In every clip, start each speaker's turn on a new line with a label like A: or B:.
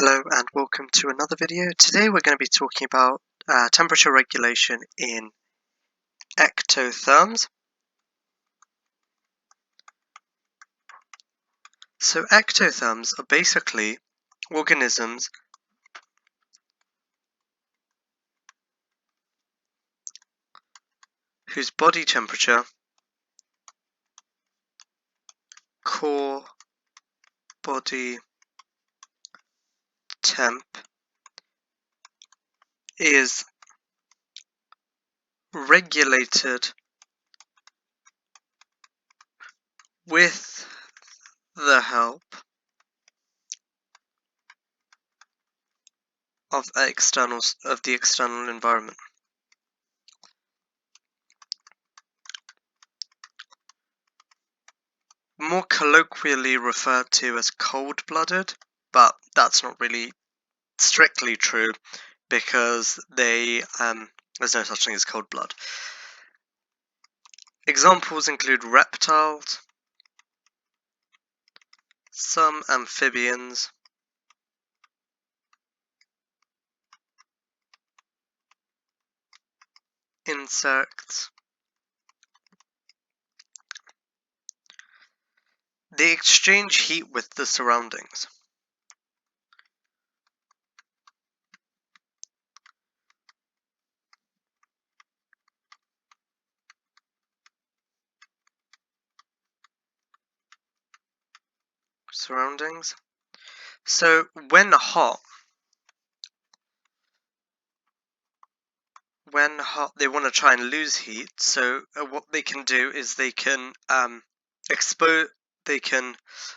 A: Hello and welcome to another video. Today we're going to be talking about temperature regulation in ectotherms. So ectotherms are basically organisms whose body temperature, core body temp, is regulated with the help of the external environment. More colloquially referred to as cold-blooded, but that's not really strictly true because there's no such thing as cold blood. Examples include reptiles, some amphibians, insects. They exchange heat with the surroundings. So when hot, they want to try and lose heat. So what they can do is they can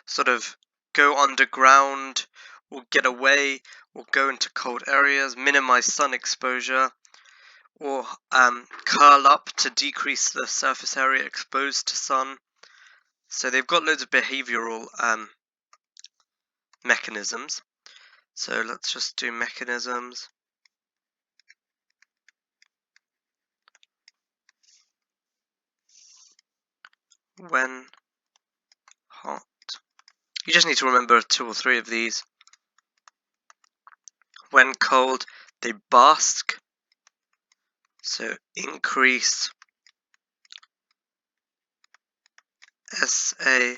A: sort of go underground or get away or go into cold areas, minimize sun exposure, or curl up to decrease the surface area exposed to sun. So they've got loads of behavioral mechanisms. So let's just do mechanisms. When hot. You just need to remember 2 or 3 of these. When cold, they bask. So increase SA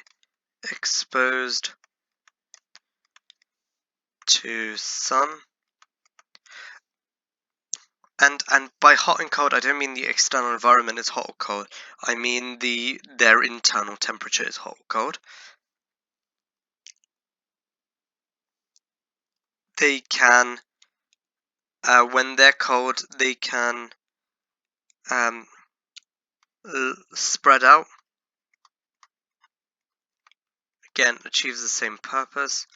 A: exposed to sun. And by hot and cold, I don't mean the external environment is hot or cold. I mean their internal temperature is hot or cold. They can, when they're cold, they can spread out. Again, achieves the same purpose.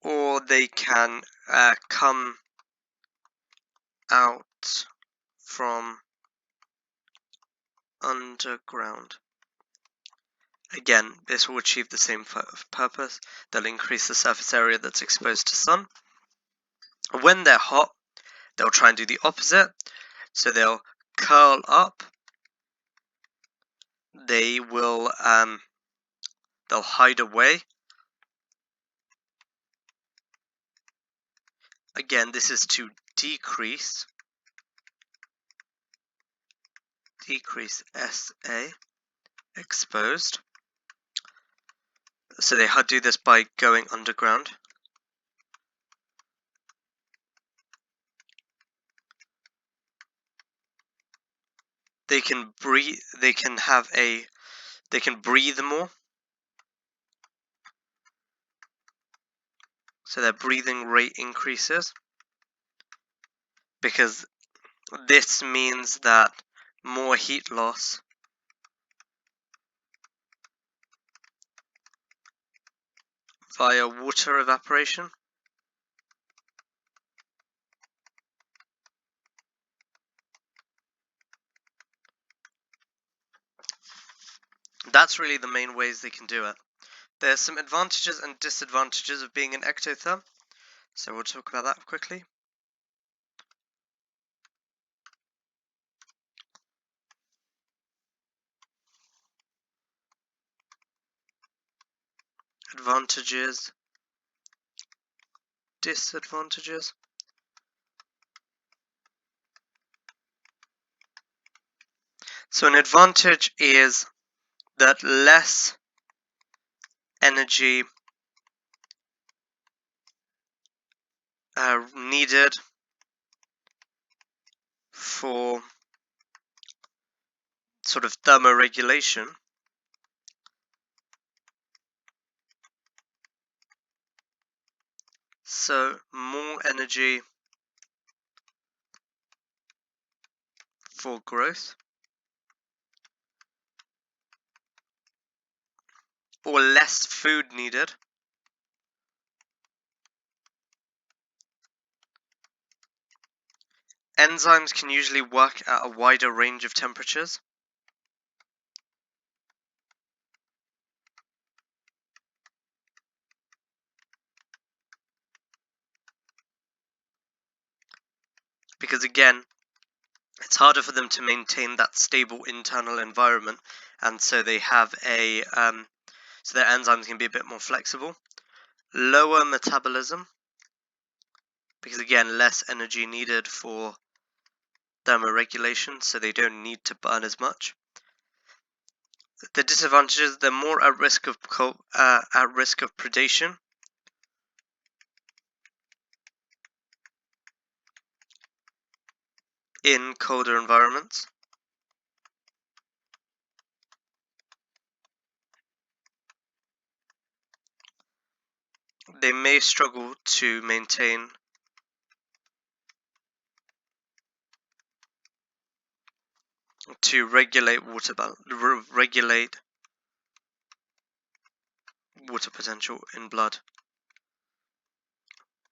A: Or they can come out from underground. Again, this will achieve the same purpose. They'll increase the surface area that's exposed to sun. When they're hot, they'll try and do the opposite. So they'll curl up. They will they'll hide away. Again, this is to decrease SA exposed. So they do this by going underground. They can breathe. They can breathe more. So their breathing rate increases because this means that more heat loss via water evaporation. That's really the main ways they can do it. There's some advantages and disadvantages of being an ectotherm, so we'll talk about that quickly. Advantages disadvantages. So an advantage is that less energy needed for sort of thermoregulation. So more energy for growth, or less food needed. Enzymes can usually work at a wider range of temperatures. Because again, it's harder for them to maintain that stable internal environment, and so they have a so their enzymes can be a bit more flexible. Lower metabolism, because again, less energy needed for thermoregulation, so they don't need to burn as much. The disadvantages: they're more at risk of predation. In colder environments. They may struggle to maintain regulate water potential in blood.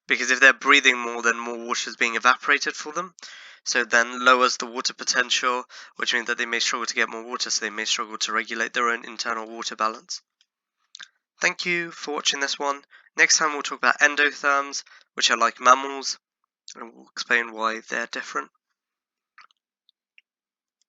A: Because if they're breathing more, then more water is being evaporated for them, so then lowers the water potential, which means that they may struggle to get more water, so they may struggle to regulate their own internal water balance. Thank you for watching this one. Next time we'll talk about endotherms, which are like mammals, and we'll explain why they're different.